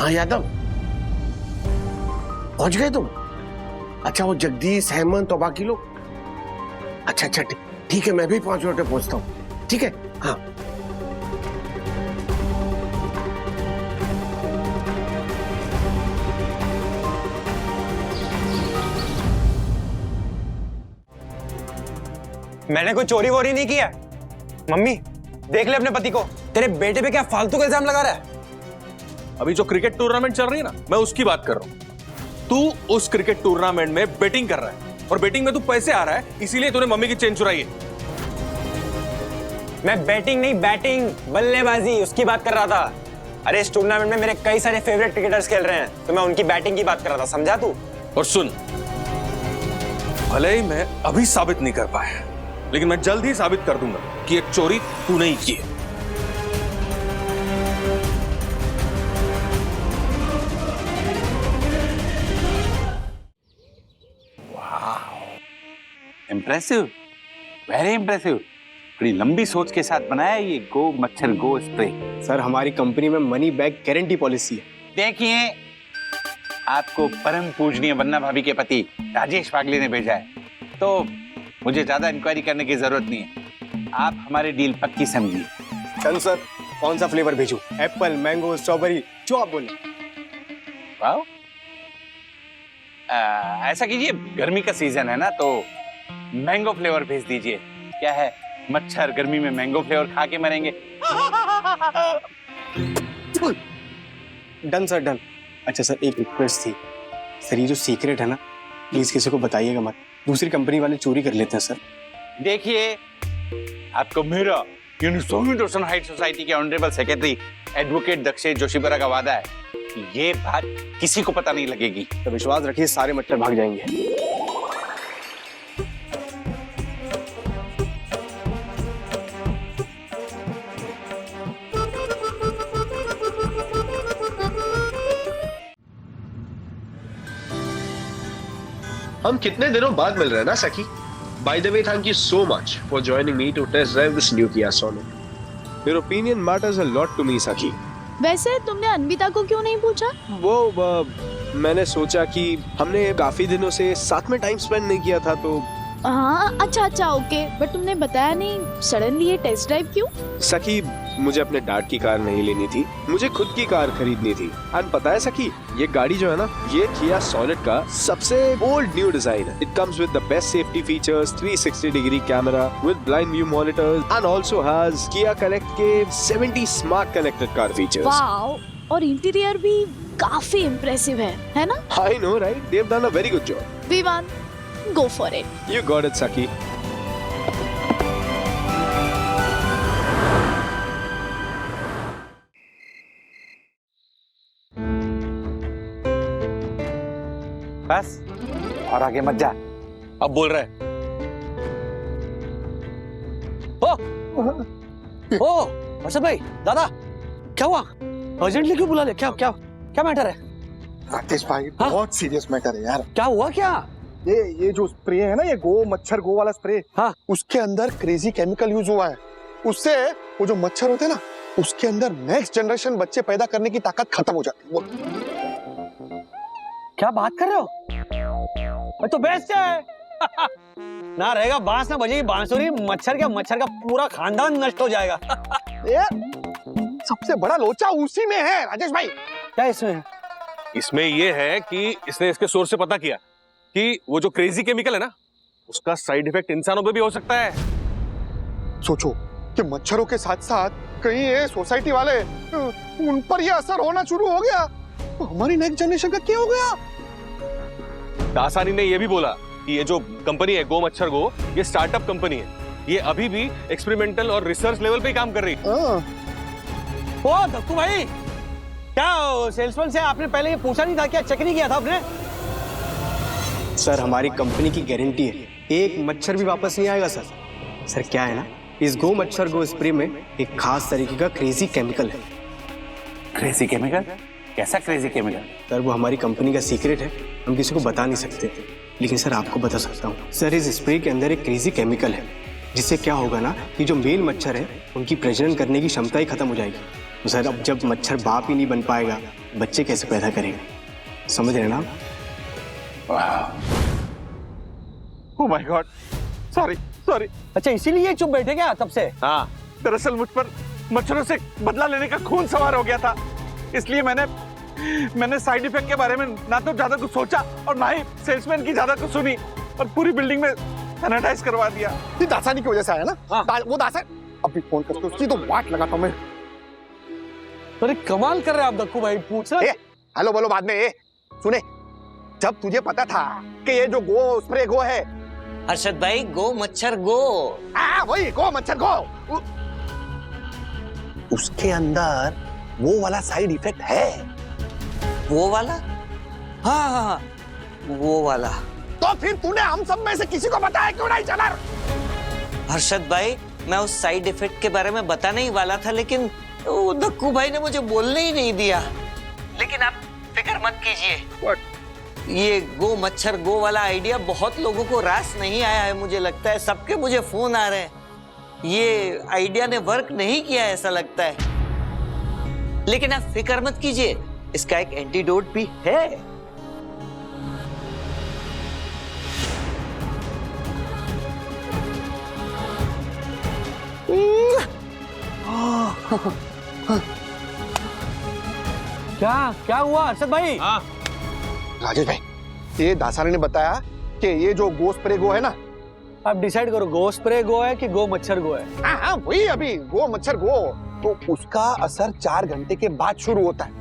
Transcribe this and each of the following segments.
हाँ यादव, पहुंच गए तुम? अच्छा, वो जगदीश, हेमंत और बाकी लोग? अच्छा अच्छा, ठीक है, मैं भी 5 मिनट में पहुंचता हूँ। ठीक है, हाँ। मैंने कोई चोरी वोरी नहीं किया। मम्मी देख ले अपने पति को, तेरे बेटे पे क्या फालतू का इल्जाम लगा रहा है। अभी जो क्रिकेट टूर्नामेंट चल रही है ना, मैं उसकी बात कर रहा हूं। तू उस क्रिकेट टूर्नामेंट में बेटिंग कर रहा है और बेटिंग में तू पैसे आ रहा है, इसीलिए तूने मम्मी की चेन चुराई है। मैं बैटिंग नहीं, बैटिंग बल्लेबाजी उसकी बात कर रहा था। अरे इस टूर्नामेंट में मेरे कई सारे फेवरेट क्रिकेटर्स खेल रहे हैं, तो मैं उनकी बैटिंग की बात कर रहा था, समझा तू? और सुन, भले ही मैं अभी साबित नहीं कर पाया, लेकिन मैं जल्द ही साबित कर दूंगा कि एक चोरी तू नहीं की है। Impressive, very impressive. बड़ी लंबी सोच के साथ बनाया ये गो मच्छर गो स्प्रे। सर, हमारी कंपनी में मनी बैक गारंटी पॉलिसी है। देखिए, आपको परम पूजनीय वन्ना भाभी के पति राजेश वागले ने भेजा है, तो मुझे ज्यादा इंक्वायरी करने की जरूरत नहीं है। आप हमारी डील पक्की समझिए। चल सर, कौन सा फ्लेवर भेजूं? एप्पल, मैंगो, स्ट्रॉबेरी, जो आप बोले। वाह, ऐसा कीजिए, गर्मी का सीजन है ना, तो मैंगो फ्लेवर भेज दीजिए। क्या है, मच्छर गर्मी में मैंगो फ्लेवर खा के मरेंगे। Done sir, done. अच्छा सर, एक रिक्वेस्ट थी सर, ये जो सीक्रेट है ना, प्लीज किसी को बताइएगा मत, दूसरी कंपनी वाले चोरी कर लेते हैं सर। देखिए, आपको मेरा यानी सोमी रोशन हाइट सोसाइटी के honourable secretary advocate Dakshesh Joshipura का वादा है कि ये बात किसी को पता नहीं लगेगी। तो विश्वास रखिए, सारे मच्छर भाग जाएंगे। हम कितने दिनों बाद मिल रहे हैं ना सखी? By the way, thank you so much for joining me to test drive this new Kia Sonet. Your opinion matters a lot to me, सखी। वैसे तुमने अन्विता को क्यों नहीं पूछा? मैंने सोचा कि हमने काफी दिनों से साथ में टाइम स्पेंड नहीं किया था, तो हाँ, अच्छा ओके, बट तुमने बताया नहीं सडनली ये टेस्ट ड्राइव क्यों? सखी, मुझे अपने डैड की कार नहीं लेनी थी, मुझे खुद की कार खरीदनी थी। एंड पता है सखी, ये गाड़ी जो है ना, ये Kia Sonet का सबसे बोल्ड न्यू डिजाइन है। It comes with the best safety features, 360 degree camera with blind view monitors and also has Kia Connect के 70 smart connected car features. Wow, और इंटीरियर भी काफी इम्प्रेसिव है ना? I know right, they have done a very good job. We want go for it. You got it, Saki. बस, और आगे मत जा। अब बोल रहा है। ओ हर्षद भाई, दादा क्या हुआ? अर्जेंटली क्यों बुला ले? क्या क्या क्या मैटर है? राकेश भाई, बहुत सीरियस मैटर है यार। क्या हुआ? क्या ये जो स्प्रे है ना, ये गो मच्छर गो वाला स्प्रे, हाँ, उसके अंदर क्रेजी केमिकल यूज हुआ है। उससे वो जो मच्छर होते हैं ना, उसके अंदर नेक्स्ट जनरेशन बच्चे पैदा करने की ताकत खत्म हो जाती है। क्या बात कर रहे हो? तो बेस्ट है। ना रहेगा बांस, ना बजेगी बांसुरी, मच्छर का पूरा खानदान नष्ट हो जाएगा। ये सबसे बड़ा लोचा उसी में है राजेश भाई। क्या इसमें है? इसमें यह है कि इसने इसके सोर्स से पता किया कि वो जो क्रेजी केमिकल है ना, उसका साइड इफेक्ट इंसानों पे भी हो सकता है। सोचो कि मच्छरों के साथ साथ कहीं ये सोसाइटी वाले, उन पर ये असर होना शुरू हो गया, तो हमारी नेक्स्ट जनरेशन का क्या हो गया? दासानी ने यह भी बोला कि ये जो कंपनी है गो मच्छर गो, ये स्टार्टअप कंपनी है। ये अभी भी एक्सपेरिमेंटल और रिसर्च लेवल पे ही काम कर रही है। ओ धक्कू भाई, क्या सेल्समैन से आपने पहले ये पूछा नहीं था? क्या चेक नहीं किया था आपने? सर, हमारी कंपनी की गारंटी है, एक मच्छर भी वापस नहीं आएगा सर। सर क्या है ना, इस गो मच्छर गो स्प्रे में एक खास तरीके का क्रेजी केमिकल है। Crazy chemical? कैसा क्रेजी केमिकल? सर, वो हमारी कंपनी का सीक्रेट है, हम किसी को बता नहीं सकते, लेकिन सर आपको बता सकता हूँ। सर, इस स्प्रे के अंदर एक क्रेजी केमिकल है, जिससे क्या होगा ना कि जो मेल मच्छर है, उनकी प्रजनन करने की क्षमता ही खत्म हो जाएगी। सर अब जब मच्छर बाप ही नहीं बन पाएगा, बच्चे कैसे पैदा करेंगे? समझ रहे हैं ना? Oh my God, sorry sorry. अच्छा इसीलिए चुप बैठे क्या तब से? हाँ, दरअसल मुझ पर मच्छरों से बदला लेने का खून सवार हो गया था, इसलिए मैंने साइड इफेक्ट के बारे में ना तो ज्यादा कुछ सोचा और ना ही सेल्समैन की ज्यादा कुछ सुनी और पूरी बिल्डिंग में सैनिटाइज करवा दिया। ये दासानी की वजह से आया ना? हाँ। वो दासा अभी फोन करके उसकी तो वाट लगाता हूं मैं। अरे कमाल कर रहे हैं आप दक्कू भाई, पूछ रहे। हेलो बोलो बाद में। सुने, जब तुझे पता था कि ये जो गो स्प्रे गो है, हर्षद भाई, गो मच्छर गो। वही गो मच्छर गो, उसके अंदर वो वाला साइड इफेक्ट है। वो वाला? हाँ हाँ हाँ, वो वाला। तो फिर तूने हम सब में से किसी को बताया क्यों नहीं? चला हर्षद भाई, मैं उस साइड इफेक्ट के बारे में बताने ही वाला था, लेकिन वो दक्कू भाई ने मुझे बोलने ही नहीं दिया। लेकिन आप फिक्र मत कीजिए, ये गो मच्छर गो वाला आइडिया बहुत लोगों को रास नहीं आया है। मुझे लगता है सबके मुझे फोन आ रहे हैं, ये आइडिया ने वर्क नहीं किया ऐसा लगता है। लेकिन आप फिक्र मत कीजिए, इसका एक एंटीडोट भी है। क्या हुआ हर्षद भाई? हाँ, राजेश भाई, ये दासानी ने बताया कि ये जो गो स्प्रे गो है ना, आप डिसाइड करो, गो स्प्रे गो है कि गो मच्छर गो है? हाँ वही अभी गो मच्छर गो, तो उसका असर 4 घंटे के बाद शुरू होता है।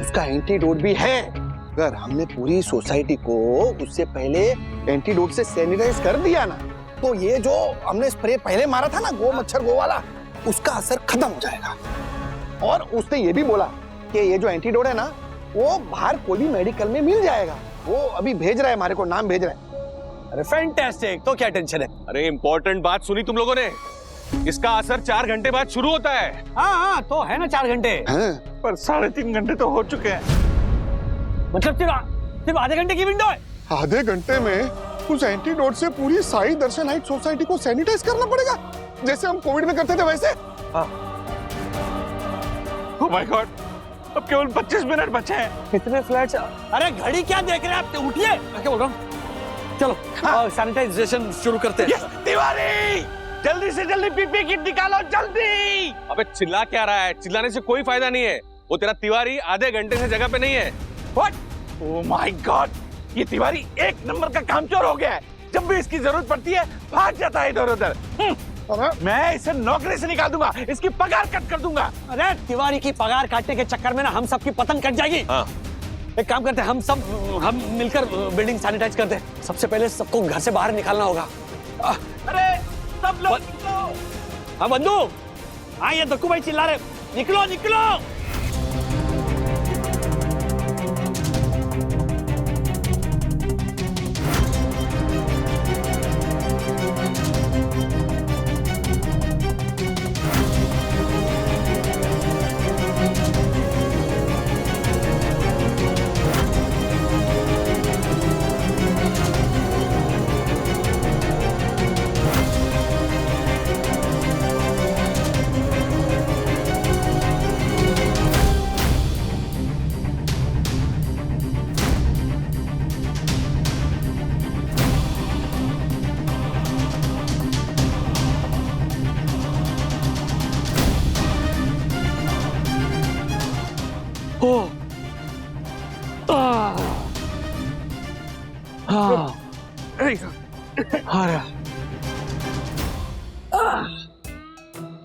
उसका एंटीडोट भी है। अगर हमने पूरी सोसाइटी को उससे पहले एंटीडोट से सैनिटाइज कर दिया ना, तो ये जो हमने स्प्रे पहले मारा था ना गो मच्छर गो वाला, उसका असर खत्म हो जाएगा। और उसने ये भी बोला कि ये जो एंटीडोट है ना, वो बाहर कोई भी मेडिकल में मिल जाएगा। वो अभी भेज रहा है, हमारे को नाम भेज रहा है। अरे फैंटास्टिक, तो क्या टेंशन है? अरे इंपॉर्टेंट बात सुनी तुम लोगों ने, इसका असर 4 घंटे बाद शुरू होता है। हाँ तो है ना 4 घंटे, हाँ। पर 3.5 घंटे तो हो चुके हैं। मतलब सिर्फ आधे घंटे की विंडो है। आधे घंटे में उस एंटीडोट से पूरी साई दर्शन हाइट सोसाइटी को सैनिटाइज करना पड़ेगा, जैसे हम कोविड में करते थे वैसे। ओह माय गॉड, अब केवल 25 मिनट बचे हैं। कितने फ्लैट्स? अरे घड़ी क्या देख रहे हैं आप? उठिए, मैं क्या बोल रहा हूँ। चलो सैनिटाइजेशन शुरू करते हैं। तिवारी, जल्दी से जल्दी पीपी किट निकालो, जल्दी। अबे चिल्ला क्या रहा है? चिल्लाने से कोई फायदा नहीं है। वो तेरा तिवारी आधे घंटे से जगह पे नहीं है। व्हाट? ओह माय गॉड, ये तिवारी एक नंबर का कामचोर हो गया है। जब भी इसकी जरूरत पड़ती है भाग जाता है इधर उधर। मैं इसे नौकरी से निकाल दूंगा, इसकी पगार कट कर दूंगा। अरे तिवारी की पगार काटने के चक्कर में ना हम सबकी पतंग कट जाएगी। हाँ। एक काम करते हैं, हम मिलकर बिल्डिंग सैनिटाइज करते हैं। सबसे पहले सबको घर से बाहर निकालना होगा। अरे सब लोग निकलो। हाँ बंधु, हाँ ये दक्कू भाई चिल्ला रहे, निकलो निकलो।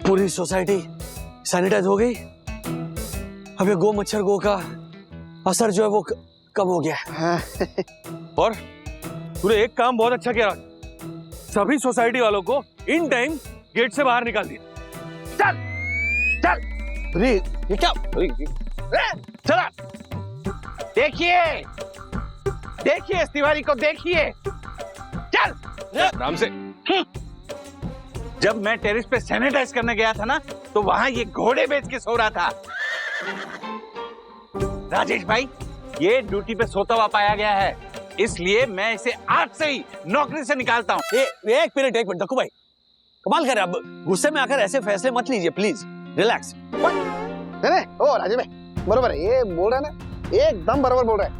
पूरी सोसाइटी सैनिटाइज हो गई। अब ये गो मच्छर गो का असर जो है वो कम हो गया है। और तूने एक काम बहुत अच्छा किया, सभी सोसाइटी वालों को इन टाइम गेट से बाहर निकाल दिया। चल चल। अरे ये क्या? चला, देखिए देखिए इस तिवारी को देखिए। चल आराम से। जब मैं टेरेस पे सैनिटाइज करने गया था ना, तो वहां ये घोड़े बेच के सो रहा था। राजेश भाई, ये ड्यूटी पे सोता हुआ पाया गया है, इसलिए मैं इसे आज से ही नौकरी से निकालता हूँ। एक मिनट दक्कू भाई, कमाल कर रहे हैं। अब गुस्से में आकर ऐसे फैसले मत लीजिए प्लीज, रिलैक्स। नहीं ओ राजीव भाई बरोबर है, ये बोल रहे हैं ना एकदम बरोबर बोल रहे हैं।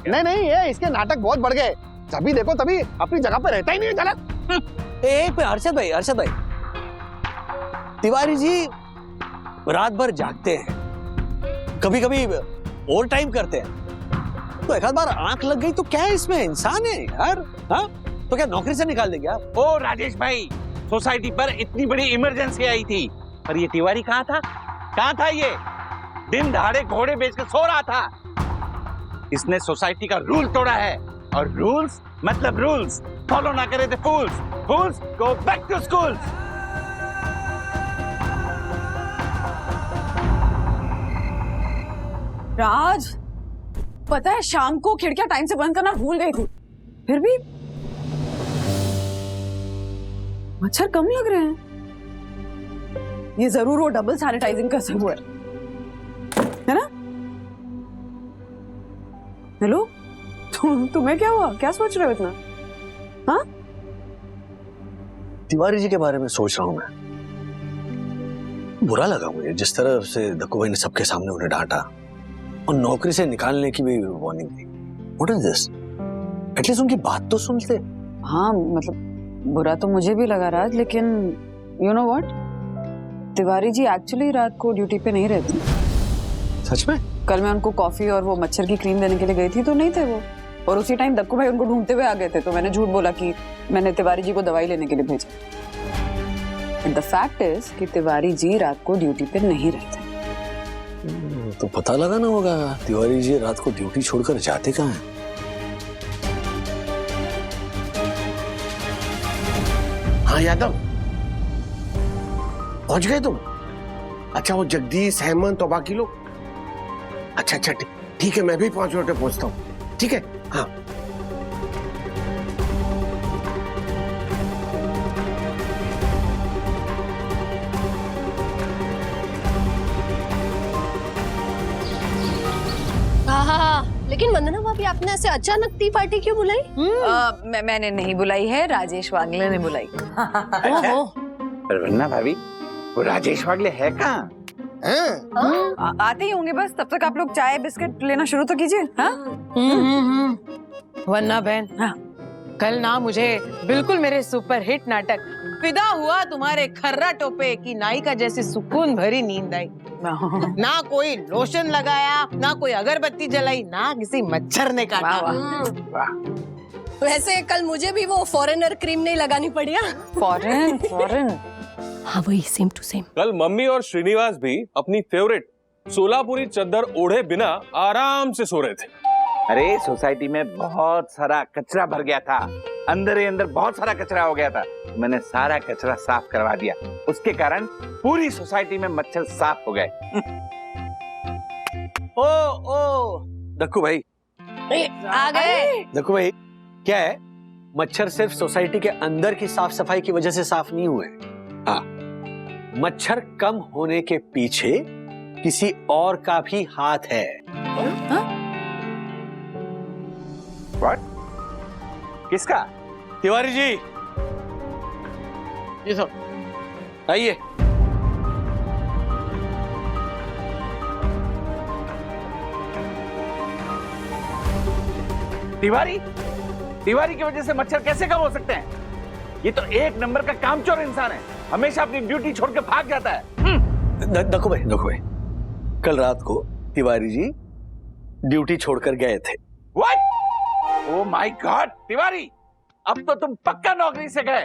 नहीं नहीं ये इसके नाटक बहुत बढ़ गए, जब देखो तभी अपनी जगह पे रहता ही नहीं है झलक। हर्षद भाई तिवारी जी रात भर जागते हैं, कभी कभी ओवर टाइम करते हैं, तो एक आध बार आंख लग गई तो क्या है, इसमें इंसान है यार। हाँ तो क्या नौकरी से निकाल देंगे आप? ओ राजेश भाई, सोसाइटी पर इतनी बड़ी इमरजेंसी आई थी और ये तिवारी कहाँ था ये? दिन दहाड़े घोड़े बेच के सो रहा था। इसने सोसाइटी का रूल तोड़ा है, और रूल्स मतलब रूल्स फॉलो ना करे तो फूल्स गो बैक टू स्कूल। राज, पता है शाम को खिड़कियां टाइम से बंद करना भूल गई थी, फिर भी मच्छर कम लग रहे हैं। ये जरूर वो डबल सैनिटाइजिंग का असर हुआ है ना? हेलो, तुम्हें क्या हुआ? क्या सोच रहे हो इतना? हाँ, तिवारी जी के बारे में सोच रहा हूं मैं। बुरा लगा मुझे जिस तरह से दक्कू भाई ने सबके सामने उन्हें डांटा और नौकरी से निकालने की भी warning the. What is this? At least उनकी बात तो सुनते। हाँ मतलब बुरा तो मुझे भी लगा राज, लेकिन you know what, Tiwari ji actually रात को ड्यूटी पे नहीं रहते। सच में? कल मैं उनको कॉफी और वो मच्छर की क्रीम देने के लिए गई थी तो नहीं थे वो, और उसी टाइम दक्कू भाई उनको ढूंढते हुए आ गए थे, तो मैंने झूठ बोला कि मैंने तिवारी जी को दवाई लेने के लिए भेजा। एंड द फैक्ट इज कि तिवारी जी रात को ड्यूटी पे नहीं रहते। तो पता लगाना होगा तिवारी जी रात को ड्यूटी छोड़कर जाते कहाँ हैं? हाँ यादव, पहुंच गए तुम? अच्छा वो जगदीश, हेमंत और बाकी लोग? अच्छा ठीक है, मैं भी 5 मिनट में पहुंचता हूँ। ठीक है, हाँ। लेकिन वंदना भाभी, आपने ऐसे अचानक टी पार्टी क्यों बुलाई? मैंने नहीं बुलाई है, राजेश वागले ने बुलाई। ओहो। पर वंदना भाभी, वो राजेश वागले है कहाँ? आते ही होंगे बस, तब तक आप लोग चाय बिस्किट लेना शुरू तो कीजिए। वन्ना बहन, हाँ। कल ना मुझे बिल्कुल मेरे सुपर हिट नाटक फिदा हुआ तुम्हारे खर्रा टोपे की नायिका जैसी सुकून भरी नींद आई। ना कोई लोशन लगाया, ना कोई अगरबत्ती जलाई, ना किसी मच्छर ने काटा। वैसे कल मुझे भी वो फॉरेनर क्रीम नहीं लगानी पड़ी। फॉरेन हाँ वही, सेम टू सेम। कल मम्मी और श्रीनिवास भी अपनी फेवरेट सोलापुरी चद्दर ओढ़े बिना आराम से सो रहे थे। अरे सोसाइटी में बहुत सारा कचरा भर गया था, अंदर ही अंदर बहुत सारा कचरा हो गया था, मैंने सारा कचरा साफ करवा दिया, उसके कारण पूरी सोसाइटी में मच्छर साफ हो गए। ओ दक्कू भाई आ गए। दक्कू भाई, क्या है, मच्छर सिर्फ सोसाइटी के अंदर की साफ सफाई की वजह से साफ नहीं हुए। मच्छर कम होने के पीछे किसी और का भी हाथ है। What? किसका? तिवारी जी, ये सब आइए। तिवारी की वजह से मच्छर कैसे कम हो सकते हैं? ये तो एक नंबर का कामचोर इंसान है, हमेशा अपनी ड्यूटी छोड़ के भाग जाता है। दक्कू भाई, कल रात को तिवारी जी ड्यूटी छोड़कर गए थे। What? Oh my God, Tiwari, अब तो तुम पक्का नौकरी से गए।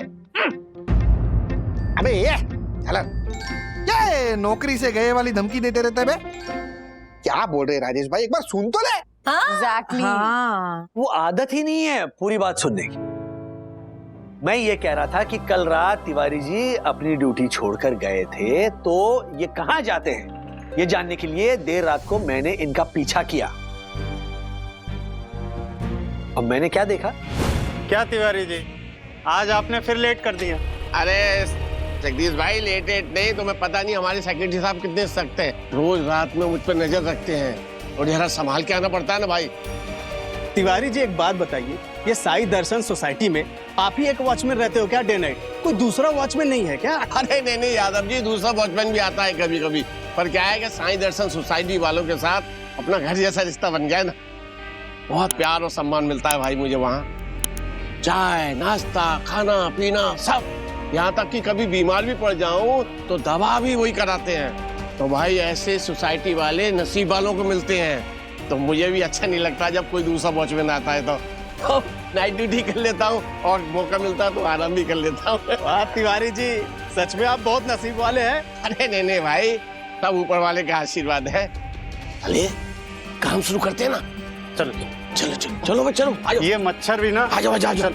अबे ये नौकरी से गए वाली धमकी देते रहते बे? क्या बोल रहे राजेश भाई, एक बार सुन तो ले। एग्जैक्टली। वो आदत ही नहीं है पूरी बात सुनने की। मैं ये कह रहा था कि कल रात तिवारी जी अपनी ड्यूटी छोड़कर गए थे, तो ये कहां जाते हैं ये जानने के लिए देर रात को मैंने इनका पीछा किया। अब मैंने क्या देखा? क्या तिवारी जी, आज आपने फिर लेट कर दिया। अरे जगदीश भाई, लेट नहीं, तुम्हें पता नहीं हमारे सेक्रेटरी साहब कितने सख्त हैं, रोज रात में मुझ पर नजर रखते हैं और जरा संभाल के आना पड़ता है ना भाई। तिवारी जी एक बात बताइए, ये साई दर्शन सोसाइटी में आप ही एक वॉचमैन रहते हो क्या डे नाइट? कोई दूसरा वॉचमैन नहीं है क्या? अरे नहीं यादव जी, दूसरा वॉचमैन भी आता है कभी कभी, पर क्या है कि साईं दर्शन सोसाइटी वालों के साथ अपना घर जैसा रिश्ता बन गया ना। बहुत प्यार और सम्मान मिलता है भाई मुझे वहाँ। चाय, नाश्ता, खाना पीना सब, यहाँ तक कि कभी बीमार भी पड़ जाऊं तो दवा भी वही कराते हैं। तो भाई ऐसे सोसाइटी वाले नसीब वालों को मिलते हैं। तो मुझे भी अच्छा नहीं लगता जब कोई दूसरा वॉचमैन आता है तो नाइट ड्यूटी कर लेता हूँ और मौका मिलता है तो आराम भी कर लेता हूँ। वाह तिवारी जी, सच में आप बहुत नसीब वाले हैं। अरे नहीं भाई, सब ऊपर वाले का आशीर्वाद है। चलिए काम शुरू करते हैं ना। चलो चलो चलो चलो भाई चलो। आ जाओ। ये मच्छर भी ना। आ जाओ आ जाओ आ जाओ।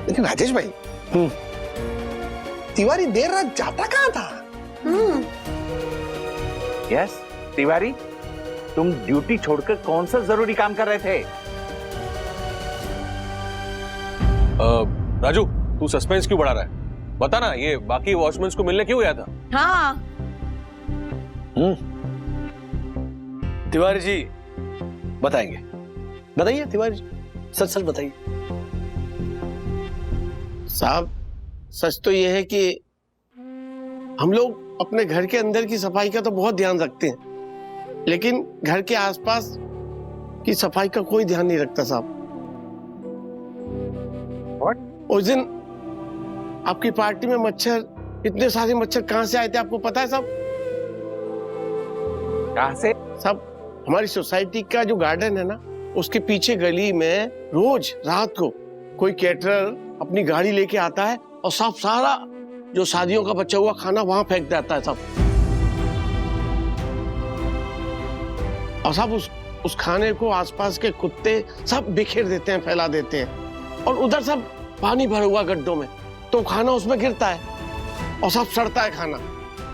लेकिन राजेश भाई, तिवारी देर रात जाता कहाँ था? यस तिवारी, तुम ड्यूटी छोड़कर कौन सा जरूरी काम कर रहे थे? राजू, तू सस्पेंस क्यों बढ़ा रहा है? बता ना, ये बाकी वॉचमैन को मिलने क्यों गया था? हाँ तिवारी जी बताएंगे। बताइए तिवारी जी, सच सच बताइए। साहब सच तो ये है कि हम लोग अपने घर के अंदर की सफाई का तो बहुत ध्यान रखते हैं, लेकिन घर के आसपास की सफाई का कोई ध्यान नहीं रखता साहब। उस दिन आपकी पार्टी में मच्छर, इतने सारे मच्छर कहां से आए थे आपको पता है साहब? कहां से? साहब हमारी सोसाइटी का जो गार्डन है ना, उसके पीछे गली में रोज रात को कोई कैटरर अपनी गाड़ी लेके आता है और सब सारा जो शादियों का बचा हुआ खाना वहां फेंक देता है सब। और सब उस खाने को आसपास के कुत्ते सब बिखेर देते हैं, फैला देते हैं। और उधर सब पानी भरा हुआ गड्ढों में, तो खाना उसमें गिरता है और सब सड़ता है खाना,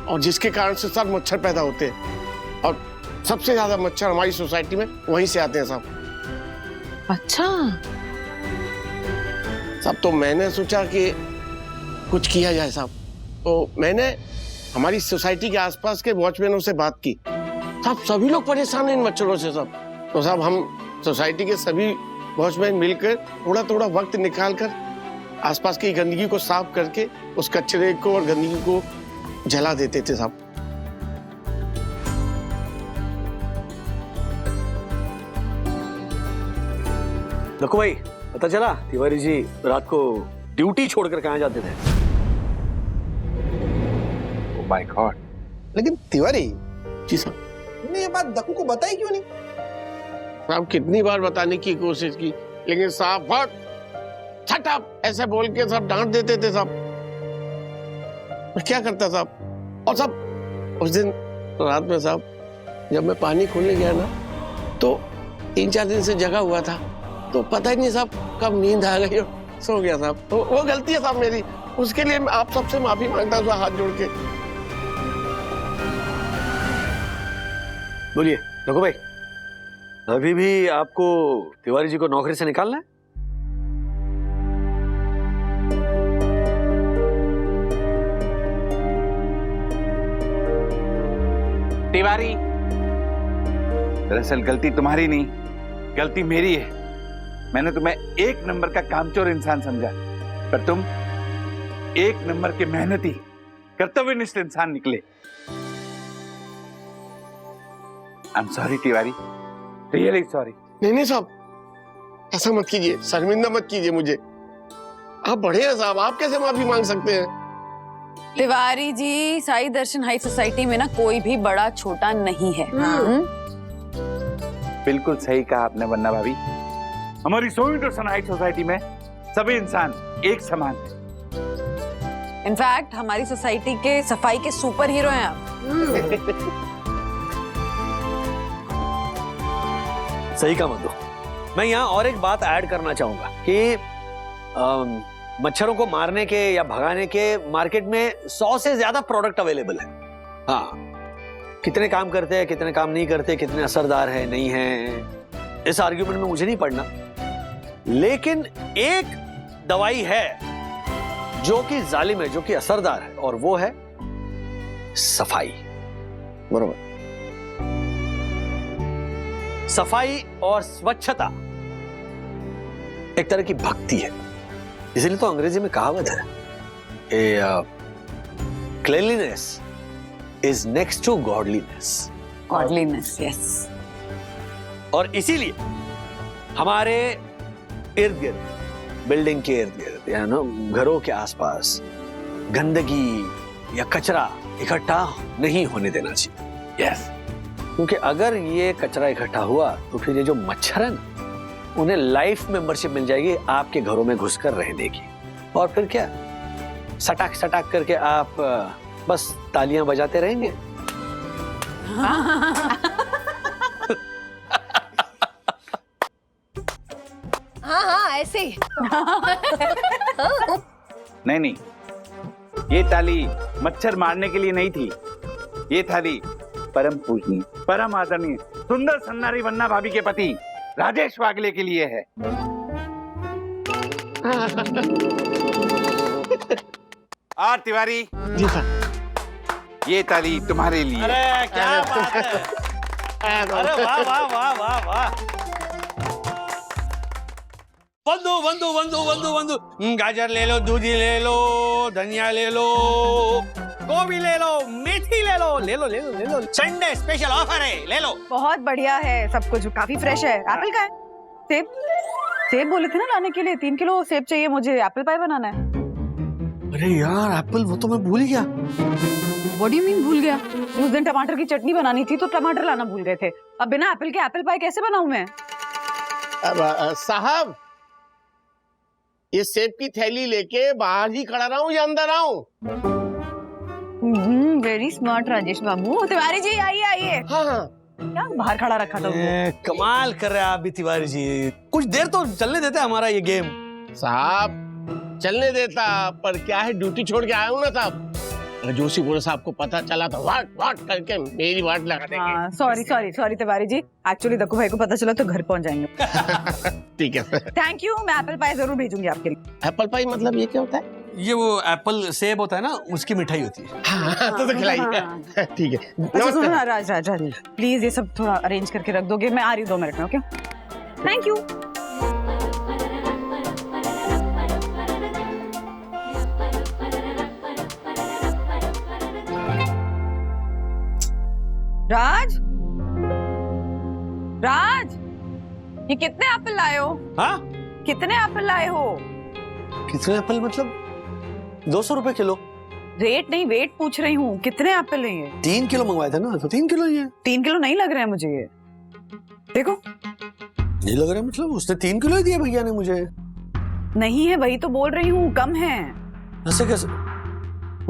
और जिसके कारण से सब मच्छर पैदा होते हैं। और सबसे ज्यादा मच्छर हमारी सोसाइटी में वहीं से आते हैं साहब। अच्छा साहब, तो मैंने सोचा कि कुछ किया जाए साहब। तो मैंने हमारी सोसाइटी के आसपास के वॉचमैनों से बात की। साहब सभी लोग परेशान हैं इन मच्छरों से साहब। तो साहब हम सोसाइटी के सभी वॉचमैन मिलकर थोड़ा थोड़ा वक्त निकालकर आसपास की गंदगी को साफ करके उस कचरे को और गंदगी को जला देते थे साहब। देखो भाई, पता चला तिवारी जी रात को ड्यूटी छोड़कर कहाँ जाते थे? Oh my God. लेकिन तिवारी जी साहब, तुमने ये बात दक्कू को बताई क्यों नहीं? साहब कितनी बार बताने की कोशिश की, लेकिन साहब बहुत शट अप ऐसे बोल के सब डांट देते थे साहब। क्या करता साहब। और साहब उस दिन रात में साहब जब मैं पानी खोलने गया ना, तो 3-4 दिन से जगा हुआ था, तो पता ही नहीं साहब कब नींद आ गई और सो गया साहब। तो वो गलती है साहब मेरी, उसके लिए मैं आप सबसे माफी मांगता हूँ हाथ जोड़ के। बोलिए देखो भाई, अभी भी आपको तिवारी जी को नौकरी से निकालना है? तिवारी, दरअसल गलती तुम्हारी नहीं, गलती मेरी है। मैंने तुम्हें 1 नंबर का कामचोर इंसान समझा, पर तुम 1 नंबर के मेहनती कर्तव्यनिष्ठ इंसान निकले। I am sorry Tiwari, really sorry. नहीं साहब, ऐसा मत कीजिए, शर्मिंदा मत कीजिए मुझे। आप बड़े हैं साहब, आप कैसे माफी मांग सकते हैं? तिवारी जी, साई दर्शन हाई सोसाइटी में ना कोई भी बड़ा छोटा नहीं है। बिल्कुल सही कहा आपने वन्ना भाभी। हमारी साई दर्शन हाई सोसाइटी में सभी इंसान एक समान है। इनफैक्ट हमारी सोसाइटी के सफाई के सुपर हीरो हैं आप। सही का मत दो। मैं यहाँ और एक बात ऐड करना चाहूंगा कि मच्छरों को मारने के या भगाने के मार्केट में 100 से ज्यादा प्रोडक्ट अवेलेबल है। हाँ, कितने काम करते हैं, कितने काम नहीं करते, कितने असरदार है नहीं है, इस आर्ग्यूमेंट में मुझे नहीं पढ़ना। लेकिन एक दवाई है जो कि जालिम है, जो कि असरदार है, और वो है सफाई। बरोबर। सफाई और स्वच्छता एक तरह की भक्ति है, इसलिए तो अंग्रेजी में कहावत है, cleanliness is next to godliness. Godliness, yes. और इसीलिए हमारे इर्द गिर्द, बिल्डिंग के इर्द गिर्द या ना घरों के आसपास गंदगी या कचरा इकट्ठा नहीं होने देना चाहिए। यस, क्योंकि अगर ये कचरा इकट्ठा हुआ तो फिर ये जो मच्छर है ना, उन्हें लाइफ मेंबरशिप मिल जाएगी आपके घरों में घुसकर रहने की। और फिर क्या, सटाक सटाक करके आप बस तालियां बजाते रहेंगे। हाँ ऐसे ही। नहीं, ये ताली मच्छर मारने के लिए नहीं थी। ये थाली परम पूजनीय, परम आदरणीय, सुंदर सन्नारी वन्ना भाभी के पति राजेश वागले के लिए है। आर तिवारी जी सर। ये ताली तुम्हारे लिए। अरे क्या बात है, अरे वाह वाह वाह वाह वाह। बंधु बंधु बंधु बंधु बंधु, गाजर ले लो, दूधी ले लो, धनिया ले लो, गोभी ले लो, मेथी ले लो, ले लो ले लो ले लो, संडे स्पेशल ऑफर है, ले लो। बहुत बढ़िया है सब कुछ, काफी फ्रेश है। एप्पल का है? सेब? सेब बोले थे ना लाने के लिए, 3 किलो सेब चाहिए मुझे, एप्पल पाई बनाना है। अरे यार एप्पल, वो तो मैं भूल ही गया। What do you mean भूल गया? उस दिन टमाटर की चटनी बनानी थी तो टमाटर लाना भूल गए थे। अब बिना एप्पल के एप्पल पाई कैसे बनाऊं मैं? साहब, ये सेब की थैली लेके बाहर ही खड़ा रहूं या अंदर आऊं? वेरी स्मार्ट राजेश बाबू। तिवारी जी आइए आइए। हाँ। क्या बाहर खड़ा रखा था वो? कमाल कर रहे हैं आप भी तिवारी जी, कुछ देर तो चलने देते हमारा ये गेम। साहब चलने देता, पर क्या है, ड्यूटी छोड़ के आया हूँ ना साहब। जोशी बोले साहब को पता चला तो वाट करके मेरी वाट लगा देंगे। सॉरी तिवारी जी, एक्चुअली दक्कू भाई को पता चला तो घर पहुंच जाएंगे। ठीक है। थैंक यू, मैं एप्पल पाई जरूर भेजूंगी आपके लिए। एप्पल पाई मतलब ये क्या होता है? ये वो एप्पल सेब होता है ना, उसकी मिठाई होती है। हाँ, तो खिलाइए। ठीक है। अच्छा सुनो ना राज प्लीज ये सब थोड़ा अरेंज करके रख दोगे, मैं आ रही हूँ 2 मिनट में। Okay, thank you. राज, ये कितने एप्पल लाए हो? हाँ? कितने एप्पल लाए हो? कितने एप्पल मतलब 200 रुपए किलो। रेट नहीं, वेट पूछ रही हूँ, कितने एप्पल हैं ये? 3 किलो मंगवाए थे ना, तो 3 किलो ही है। 3 किलो नहीं लग रहे हैं मुझे ये, देखो। नहीं लग रहा मतलब, उसने 3 किलो ही दिया भैया ने मुझे। नहीं है, वही तो बोल रही हूँ, कम है। ऐसे कैसे?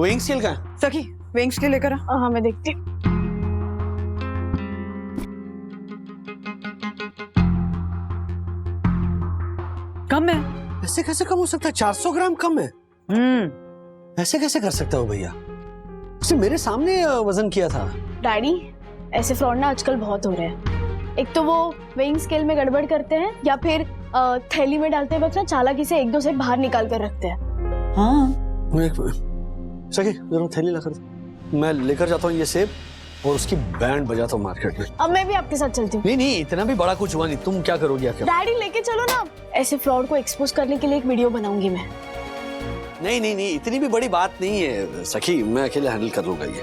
वेइंग स्केल का है? सखी वेइंग स्केल लेकर आ। हाँ मैं देखती हूँ। कम है। ऐसे कैसे कम हो सकता है? 400 ग्राम कम है। ऐसे कैसे कर सकता हो भैया? उसने मेरे सामने वजन किया था। डैडी, ऐसे फ्रॉड ना आजकल बहुत हो रहे हैं। एक तो वो वेइंग स्केल में गड़बड़ करते हैं, या फिर थैली में डालते वक्त ना चालाकी से 1-2 सेब बाहर निकाल कर रखते हैं। हाँ। सखी जरा थैली ला कर दो, मैं लेकर जाता हूँ ये सेब और उसकी बैंड बजाता हूँ मार्केट में। अब मैं भी आपके साथ चलती हूँ। नहीं, इतना भी बड़ा कुछ हुआ नहीं, तुम क्या करोगी आखिर? डैडी लेके चलो ना, ऐसे फ्रॉड को एक्सपोज करने के लिए एक वीडियो बनाऊंगी मैं। नहीं, इतनी भी बड़ी बात नहीं है सखी, मैं अकेले हैंडल कर लूंगा ये।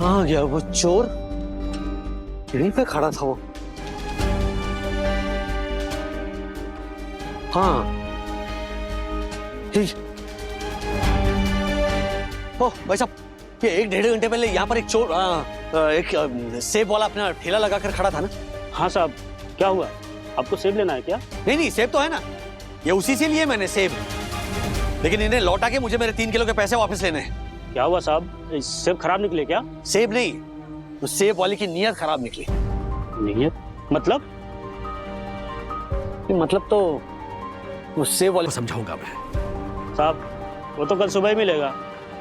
आ गया वो चोर, यहीं पे खड़ा था वो। हाँ ठीक। ओ भाई साहब, ये 1-1.5 घंटे पहले यहाँ पर एक चोर एक सेब वाला अपना ठेला लगाकर खड़ा था ना? हाँ साहब, क्या हुआ? आपको सेब लेना है क्या? नहीं, सेब तो है ना, ये उसी से लिए मैंने सेब, लेकिन इन्हें लौटा के मुझे मेरे 3 किलो के पैसे वापस लेने हैं। क्या हुआ साहब, सेब खराब निकले क्या? सेब नहीं, तो सेब वाले की नीयत खराब निकली। नीयत मतलब? मतलब तो वो सेब वाले को समझाऊंगा मैं। साहब वो तो कल सुबह ही मिलेगा।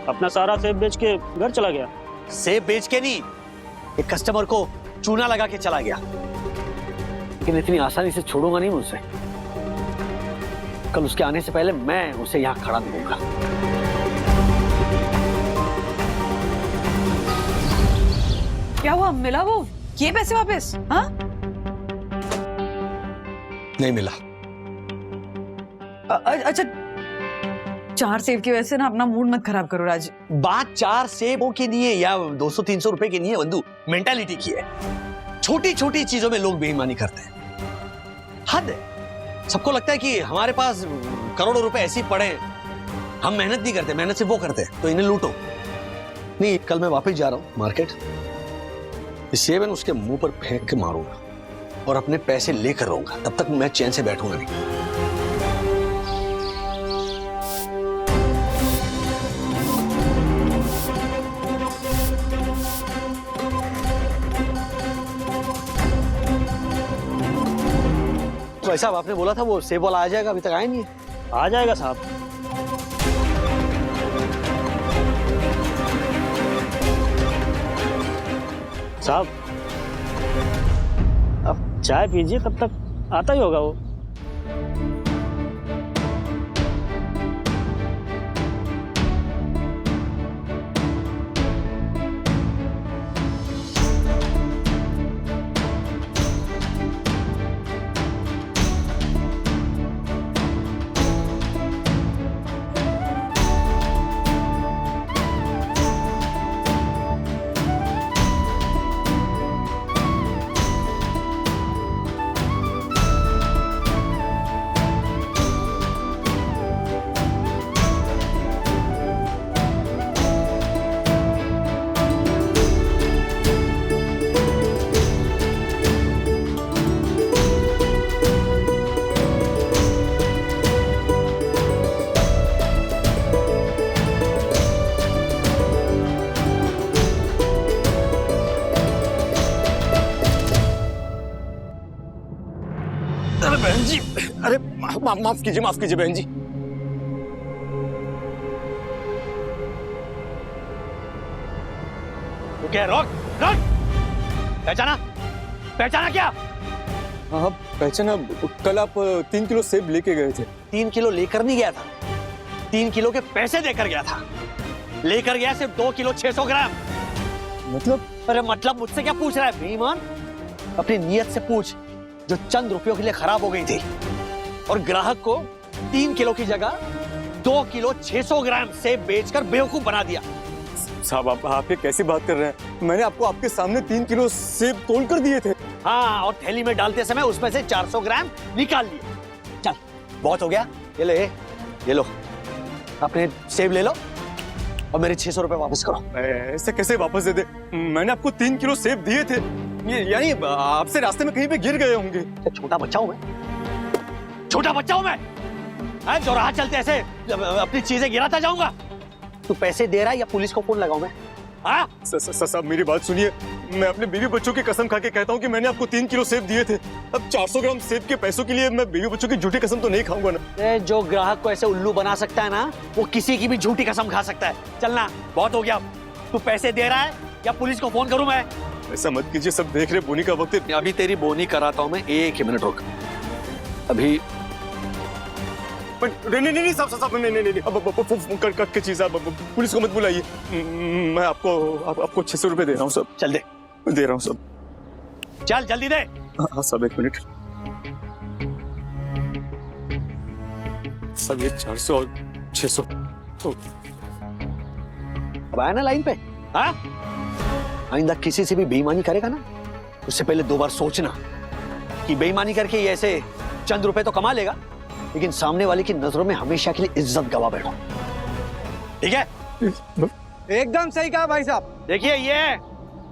अपना सारा सेब बेच के घर चला गया। सेब बेच के नहीं, एक कस्टमर को चूना लगा के चला गया। लेकिन इतनी आसानी से छोड़ूंगा नहीं मैं उसे। कल उसके आने से पहले मैं उसे यहाँ खड़ा मिलूंगा। क्या हुआ, मिला वो ये पैसे वापस? हाँ नहीं मिला। अच्छा, 4 सेब की वजह से ना अपना मूड मत खराब करो राज। बात 4 सेबों के लिए या 200-300 रुपए की नहीं है बंधु, मेंटालिटी की है। छोटी छोटी चीजों में लोग बेईमानी करते हैं, हद है। सबको लगता है कि हमारे पास करोड़ों रुपए ऐसे ही पड़े हैं, हम मेहनत नहीं करते, मेहनत से वो करते हैं, तो इन्हें लूटो। नहीं, कल मैं वापस जा रहा हूँ मार्केट, इस सेब उसके मुंह पर फेंक के मारूंगा और अपने पैसे लेकर रहूंगा। तब तक मैं चैन से बैठूंगा नहीं। भाई साहब, आपने बोला था वो सेब वाला आ जाएगा, अभी तक आया नहीं है। आ जाएगा साहब। साहब अब चाय पीजिए, तब तक आता ही होगा वो। अरे बहन जी, अरे माफ कीजिए बहन जी। क्या रोक पहचाना क्या? हाँ पहचाना, कल आप 3 किलो सेब लेके गए थे। 3 किलो लेकर नहीं गया था, 3 किलो के पैसे देकर गया था। लेकर गया सिर्फ 2 किलो 600 ग्राम। मतलब? अरे मतलब मुझसे क्या पूछ रहा है बेईमान? अपनी नीयत से पूछ, जो चंद रुपयों के लिए खराब हो गई थी। और ग्राहक को 3 किलो की जगह 2 किलो 600 ग्राम सेब बेचकर बेवकूफ बना दिया। साहब आप ये कैसी बात कर रहे हैं? मैंने आपको आपके सामने 3 किलो सेब तोल कर दिए थे। हाँ, और थैली में डालते समय उसमें से 400 ग्राम निकाल लिए। चल, बहुत हो गया, ये लो अपने सेब ले लो और मेरे 600 रुपए वापस करो। ऐसे कैसे वापस दे दे? मैंने आपको 3 किलो सेब दिए थे, यानी आपसे रास्ते में कहीं पे गिर गए होंगे। छोटा बच्चा हूं मैं, जो राह चलते ऐसे अपनी चीजें गिराता जाऊंगा? तू पैसे दे रहा है या पुलिस को फोन लगाऊं मैं? हाँ? साहब मेरी बात सुनिए, मैं अपने बीवी बच्चों की कसम खा के कहता हूँ कि मैंने आपको 3 किलो सेब दिए थे। अब 400 ग्राम सेब के पैसों के लिए मैं बीवी बच्चों की झूठी कसम तो नहीं खाऊंगा ना। जो ग्राहक को ऐसे उल्लू बना सकता है ना, वो किसी की भी झूठी कसम खा सकता है। चलना, बहुत हो गया। तू पैसे दे रहा है या पुलिस को फोन करूं मैं? ऐसा मत कीजिए, सब देख रहे, बोनी का वक्त है। अभी तेरी बोनी कराता हूं मैं, 1 मिनट रुक। अभी नहीं साहब नहीं, अब कट के चीज, आप पुलिस को मत बुलाइए। मैं आपको 600 रुपए दे रहा हूँ सब। चल दे रहा हूँ सब। चल जल्दी दे। हाँ साहब, 1 मिनट। सब ये 400 और 600 अब आया ना लाइन पे। हाँ, आइंदा किसी से भी बेईमानी करेगा ना, उससे पहले 2 बार सोचना कि बेईमानी करके ये ऐसे चंद रुपए तो कमा लेगा, लेकिन सामने वाले की नजरों में हमेशा के लिए इज्जत गवा बैठो। ठीक है? एकदम सही कहा भाई साहब। देखिए, ये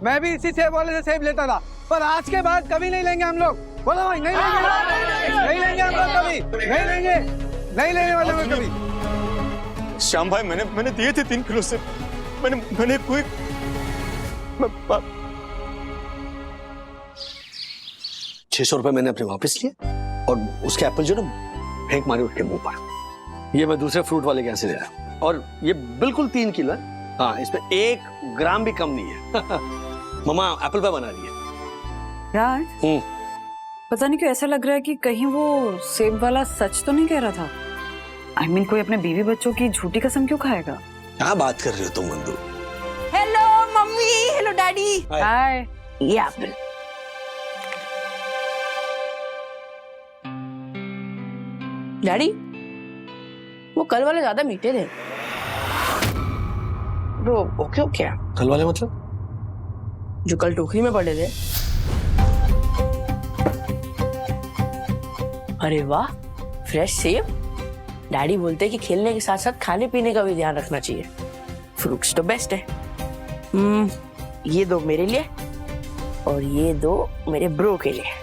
मैं भी इसी सेब वाले से सेब लेता था, पर आज के बाद कभी नहीं लेंगे हम लोग। बोलो भाई, नहीं लेंगे हम लोग कभी, नहीं लेने वाले हम कभी। श्याम भाई, मैंने दिए थे 3 किलो सेब। मैंने कोई 600 रुपए मैंने अपने वापस लिए और उसके एप्पल जो ना फेंक मारे उसके मुंह पर। ये मैं दूसरे फ्रूट वाले के यहाँ से ले रहा हूँ। और ये बिल्कुल 3 किलो है। हाँ, इसमें 1 ग्राम भी कम नहीं है। मम्मा एप्पल पाई बना रही है। यार पता नहीं क्यों ऐसा लग रहा है कि कहीं वो सेब वाला सच तो नहीं कह रहा था। I mean, कोई अपने बीवी बच्चों की झूठी कसम क्यों खाएगा? क्या बात कर रही हो तुम Mandu? Hello mummy, hello daddy. Hi. ये एप्पल। डैडी, वो कल वाले ज्यादा मीठे थे। वो ओके ओके। कल वाले मतलब? जो कल टोकरी में पड़े थे। अरे वाह, फ्रेश सेब। डैडी बोलते हैं कि खेलने के साथ साथ खाने पीने का भी ध्यान रखना चाहिए। फ्रूट्स तो बेस्ट है। ये 2 मेरे लिए और ये 2 मेरे ब्रो के लिए।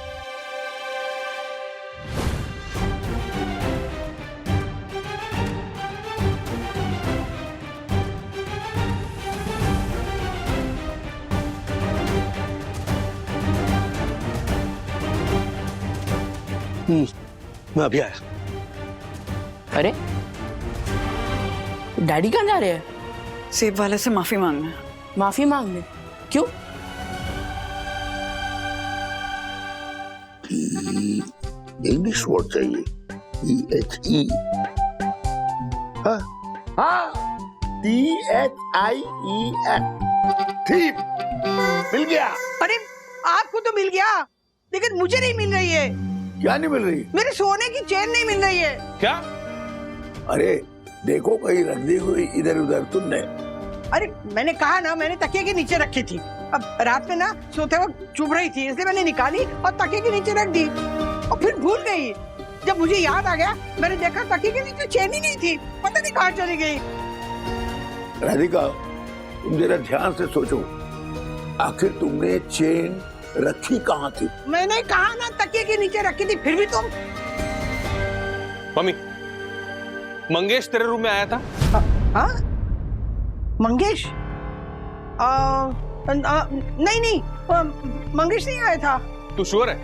मैं अभी आया। अरे डैडी कहाँ जा रहे हैं? सेब वाले से माफी मांगना। माफी मांगने? क्यों? इंग्लिश वर्ड चाहिए। EHE। हाँ, THIEF। ठीक, मिल गया। अरे आपको तो मिल गया, लेकिन मुझे नहीं मिल रही है। क्या नहीं मिल रही? मेरे सोने की चेन नहीं मिल रही है। क्या? अरे देखो, कहीं रख दी हुई इधर उधर तुमने। अरे मैंने कहा ना, मैंने तकिए के नीचे रखी थी। अब रात में ना सोते वक्त चुभ रही थी, इसलिए मैंने निकाली और तकिए के नीचे रख दी और फिर भूल गई। जब मुझे याद आ गया, मैंने देखा तकिए के नीचे चेन ही नहीं थी। पता नहीं कहाँ चली गई। राधिका, तुम जरा ध्यान से सोचो, आखिर तुमने चेन रखी कहाँ थी? मैंने कहा ना तकिए के नीचे रखी थी, फिर भी तुम। मम्मी, मंगेश तेरे रूम में आया था? हाँ? मंगेश? नहीं, मंगेश नहीं आया था। तू श्योर है?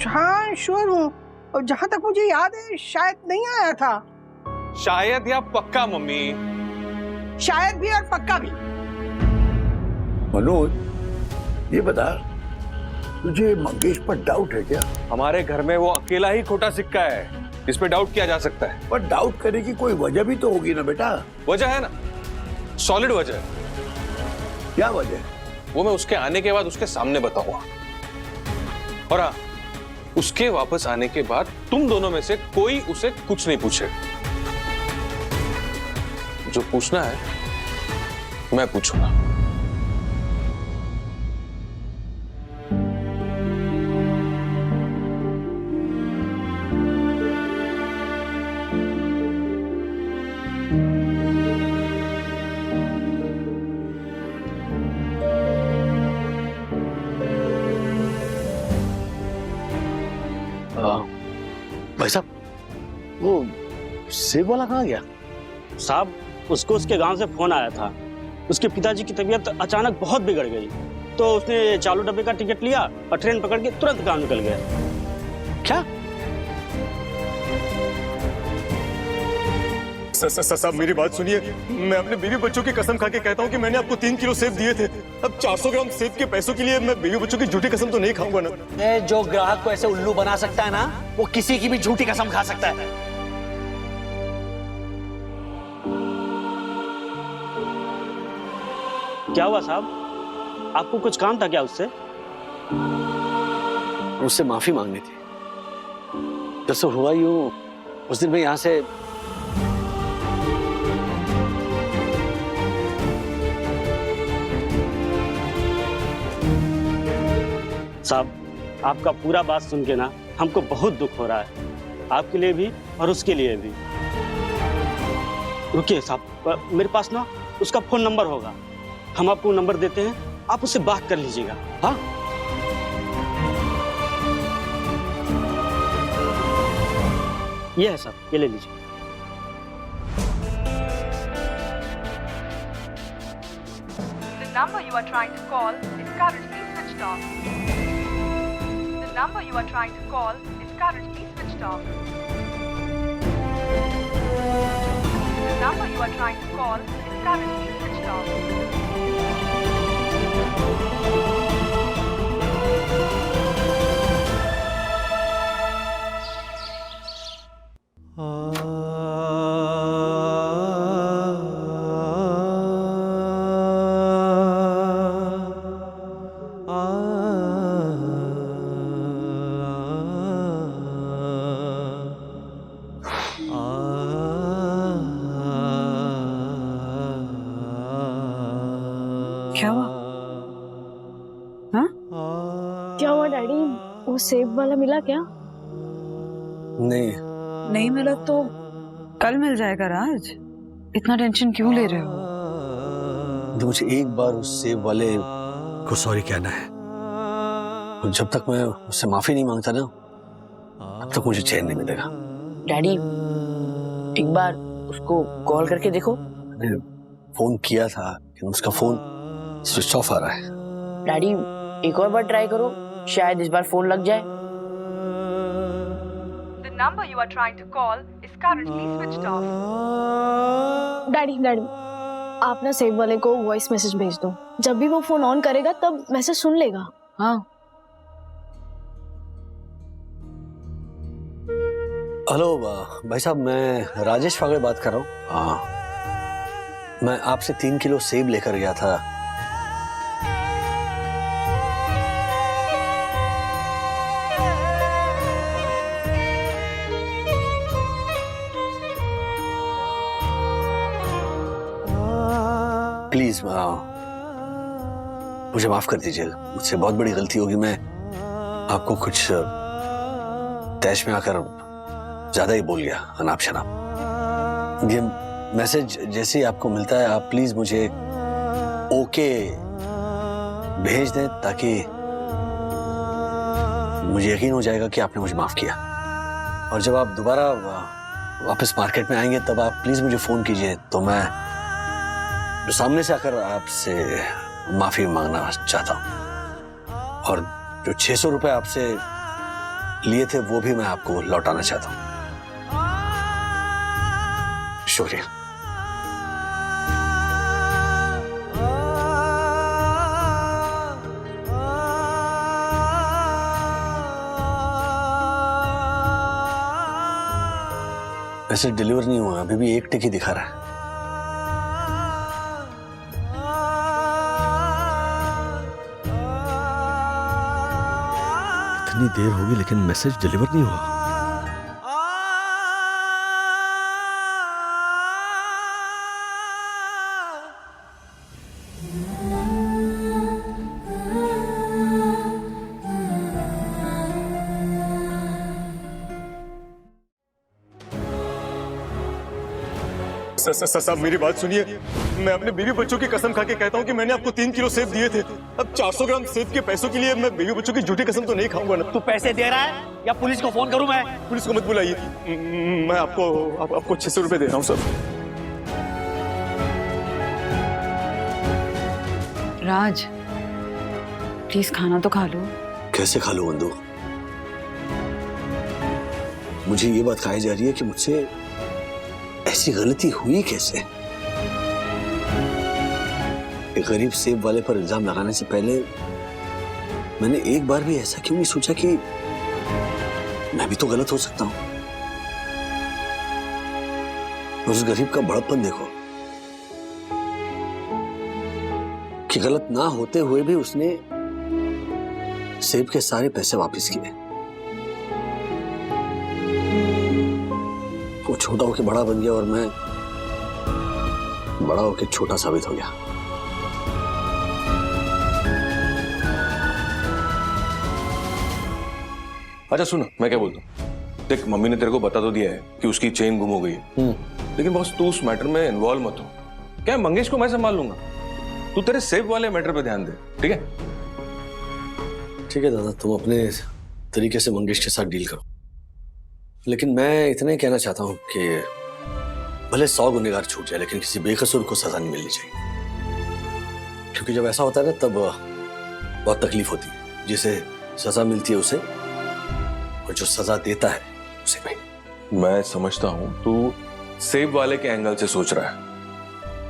हाँ श्योर हूँ, और जहाँ तक मुझे याद है शायद नहीं आया था। शायद या पक्का मम्मी? शायद भी और पक्का भी। मनोज, ये बता, तुझे मंगेश पर डाउट है क्या? हमारे घर में वो अकेला ही खोटा सिक्का है, इस पे डाउट किया जा सकता है। पर डाउट करने की कोई वजह भी तो होगी ना बेटा। वजह है ना, सॉलिड वजह है। क्या वजह? वो मैं उसके आने के बाद उसके सामने बताऊंगा। और हाँ, उसके वापस आने के बाद तुम दोनों में से कोई उसे कुछ नहीं पूछे। जो पूछना है मैं पूछूंगा। भाई साहब, वो सेब वाला कहाँ गया? साहब, उसको उसके गांव से फोन आया था। उसके पिताजी की तबीयत अचानक बहुत बिगड़ गई, तो उसने चालू डब्बे का टिकट लिया और ट्रेन पकड़ के तुरंत गांव निकल गया। क्या? साहब मेरी बात सुनिए, मैं अपने बीवी बच्चों की कसम खा के कहता हूँ कि मैंने आपको 3 किलो सेब दिए थे। अब 400 ग्राम सेब के पैसों के लिए मैं बीवी बच्चों की झूठी कसम तो नहीं खाऊंगा ना। जो ग्राहक को ऐसे उल्लू बना सकता है ना, वो किसी की भी झूठी कसम खा सकता है। क्या हुआ साहब, आपको कुछ काम था क्या उससे? उससे माफी मांगनी थी। जैसे हुआ यूं, उस दिन मैं यहाँ से साहब, आपका पूरा बात सुन के ना हमको बहुत दुख हो रहा है, आपके लिए भी और उसके लिए भी। रुकिए साहब, मेरे पास ना उसका फोन नंबर होगा, हम आपको नंबर देते हैं, आप उससे बात कर लीजिएगा। हाँ, ये है साहब, ये ले लीजिए। The number you are trying to call is currently switched off. The number you are trying to call is currently switched off. number you are trying to call is currently switched off. क्या हुआ? हाँ? क्या हुआ daddy? वो सेब वाला मिला क्या? नहीं मिला तो कल मिल जाएगा राज। इतना टेंशन क्यों ले रहे हो? तो मुझे एक बार उस सेब वाले को सॉरी कहना है। और जब तक मैं उससे माफी नहीं मांगता ना, तब तक मुझे चैन नहीं मिलेगा। डैडी एक बार उसको कॉल करके देखो। मैंने फोन किया था लेकिन उसका फोन स्विच ऑफ आ रहा है। डैडी एक और बार ट्राई करो, शायद इस बार फोन लग जाए। The number you are trying to call is currently switched off. Daddy आप ना सेब वाले को वॉइस मैसेज भेज दो। जब भी वो फोन ऑन करेगा तब मैसेज सुन लेगा। हाँ। हेलो भाई साहब, मैं राजेश फागड़े बात कर रहा हूँ। मैं आपसे 3 किलो सेब लेकर गया था। प्लीज मुझे माफ कर दीजिए, मुझसे बहुत बड़ी गलती होगी। मैं आपको कुछ तैश में आकर ज्यादा ही बोल गया, अनाप शनाप। ये मैसेज जैसे ही आपको मिलता है आप प्लीज मुझे ओके भेज दें, ताकि मुझे यकीन हो जाएगा कि आपने मुझे माफ किया। और जब आप दोबारा वापस मार्केट में आएंगे तब आप प्लीज मुझे फोन कीजिए, तो मैं सामने से आकर आपसे माफी मांगना चाहता हूं। और जो 600 रुपए आपसे लिए थे वो भी मैं आपको लौटाना चाहता हूं। शुक्रिया। मैसेज डिलीवर नहीं हुआ, अभी भी 1 टिक ही दिखा रहा है। इतनी देर होगी लेकिन मैसेज डिलीवर नहीं हुआ। साहब मेरी बात सुनिए, मैं अपने बीवी बच्चों की कसम खा के कहता हूँ कि मैंने आपको 3 किलो सेब दिए थे। अब 400 ग्राम सेब के पैसों के लिए मैं बीवी बच्चों की झूठी कसम तो नहीं खाऊंगा ना। तू पैसे दे रहा है या पुलिस को फोन करूं मैं? पुलिस को मत बुलाइए, मैं आपको 600 रुपए दे रहा हूँ सर। राज प्लीज खाना तो खा लो। कैसे खा लो बंधु? मुझे ये बात कही जा रही है कि मुझसे ऐसी गलती हुई कैसे? एक गरीब सेब वाले पर इल्जाम लगाने से पहले मैंने एक बार भी ऐसा क्यों नहीं सोचा कि मैं भी तो गलत हो सकता हूं। उस गरीब का बड़प्पन देखो कि गलत ना होते हुए भी उसने सेब के सारे पैसे वापस किए। वो छोटा होके बड़ा बन गया और मैं बड़ा होके छोटा साबित हो गया। अच्छा सुन, मैं क्या बोलता हूँ, देख मम्मी ने तेरे को बता तो दिया है कि उसकी चेन गुम हो गई है, लेकिन बॉस तू उस मैटर में इन्वॉल्व मत हो। क्या मंगेश को मैं संभाल लूंगा, तू तेरे सेब वाले मैटर पे ध्यान दे, ठीक है? ठीक है दादा, तुम अपने तरीके से मंगेश के साथ डील करो, लेकिन मैं इतना ही कहना चाहता हूं कि भले 100 गुनहगार छूट जाए लेकिन किसी बेकसूर को सजा नहीं मिलनी चाहिए। क्योंकि जब ऐसा होता है ना तब बहुत तकलीफ होती है। जिसे सजा मिलती है उसे, और जो सजा देता है उसे नहीं। मैं समझता हूं तू सेब वाले के एंगल से सोच रहा है,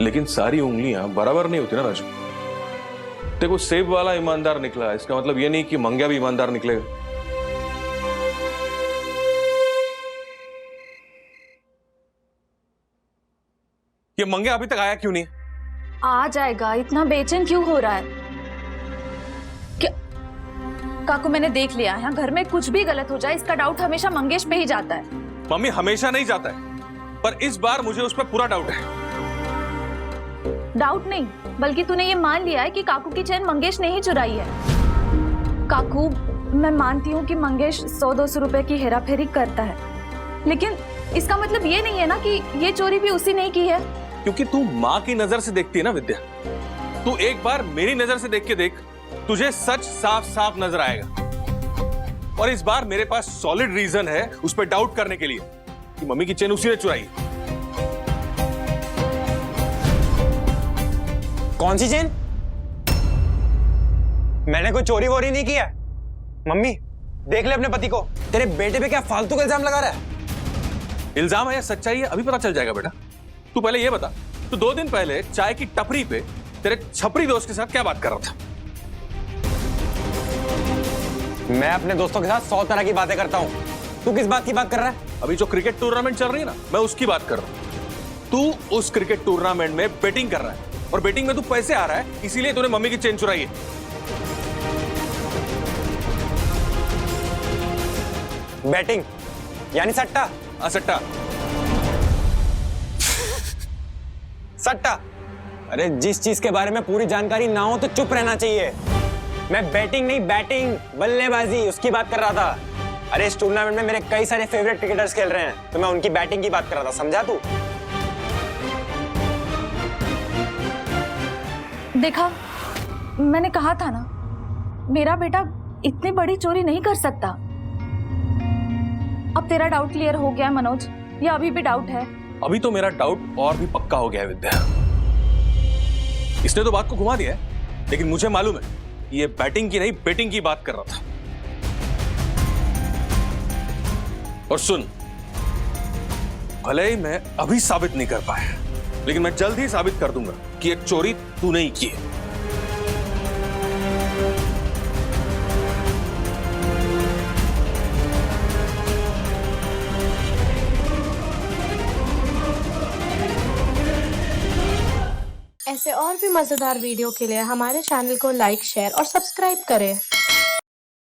लेकिन सारी उंगलियां बराबर नहीं होती ना राजू। देखो, सेब वाला ईमानदार निकला, इसका मतलब ये नहीं कि मंग्या भी ईमानदार निकलेगा। ये मंग्या अभी तक आया क्यों नहीं? आ जाएगा, इतना बेचैन क्यों हो रहा है? क्या काकू, मैंने देख लिया, यहाँ घर में कुछ भी गलत हो जाए इसका डाउट हमेशा मंगेश पे ही जाता है। मम्मी, हमेशा नहीं जाता है, पर इस बार मुझे उस पर पूरा डाउट है। डाउट नहीं, बल्कि तूने ये मान लिया है कि काकू की चेन मंगेश ने ही चुराई है। काकू, मैं मानती हूँ कि मंगेश 100-200 रुपए की हेराफेरी करता है, लेकिन इसका मतलब ये नहीं है ना कि ये चोरी भी उसी ने की है। क्योंकि तू माँ की नजर से देखती है ना विद्या, तू एक बार मेरी नजर से देख के देख, तुझे सच साफ साफ नजर आएगा। और इस बार मेरे पास सॉलिड रीजन है उस पर डाउट करने के लिए कि मम्मी की चेन उसी ने चुराई। कौन सी चेन? मैंने कोई चोरी वोरी नहीं किया। मम्मी, देख ले अपने पति को, तेरे बेटे पे क्या फालतू का इल्जाम लगा रहा है। इल्जाम है या सच्चाई है अभी पता चल जाएगा बेटा। तू पहले ये बता, तू 2 दिन पहले चाय की टपरी पे तेरे छपरी दोस्त के साथ क्या बात कर रहा था? मैं अपने दोस्तों के साथ 100 तरह की बातें करता हूँ। तू किस बात की बात कर रहा है? अभी जो क्रिकेट टूर्नामेंट चल रही है ना, मैं उसकी बात कर रहा हूँ। तू उस क्रिकेट टूर्नामेंट में बैटिंग कर रहा है, और बैटिंग में तू पैसे आ रहा है, इसीलिए तूने मम्मी की चेन चुराई है। बैटिंग यानी सट्टा? सट्टा। सट्टा? अरे जिस चीज के बारे में पूरी जानकारी ना हो तो चुप रहना चाहिए। मैं बैटिंग नहीं, बैटिंग, बल्लेबाजी, उसकी बात कर रहा था। अरे इस टूर्नामेंट में मेरे कई सारे फेवरेट क्रिकेटर्स खेल रहे हैं, तो मैं उनकी बैटिंग की बात कर रहा था, समझा तू? देखा, मैंने कहा था ना, मेरा बेटा इतनी बड़ी चोरी नहीं कर सकता। अब तेरा डाउट क्लियर हो गया है मनोज, या अभी भी डाउट है? अभी तो मेरा डाउट और भी पक्का हो गया है विद्या। इसने तो बात को घुमा दिया है, लेकिन मुझे मालूम है ये बैटिंग की नहीं, बेटिंग की बात कर रहा था। और सुन, भले ही मैं अभी साबित नहीं कर पाया, लेकिन मैं जल्द ही साबित कर दूंगा कि एक चोरी तूने ही की है। ऐसे और भी मजेदार वीडियो के लिए हमारे चैनल को लाइक, शेयर और सब्सक्राइब करें।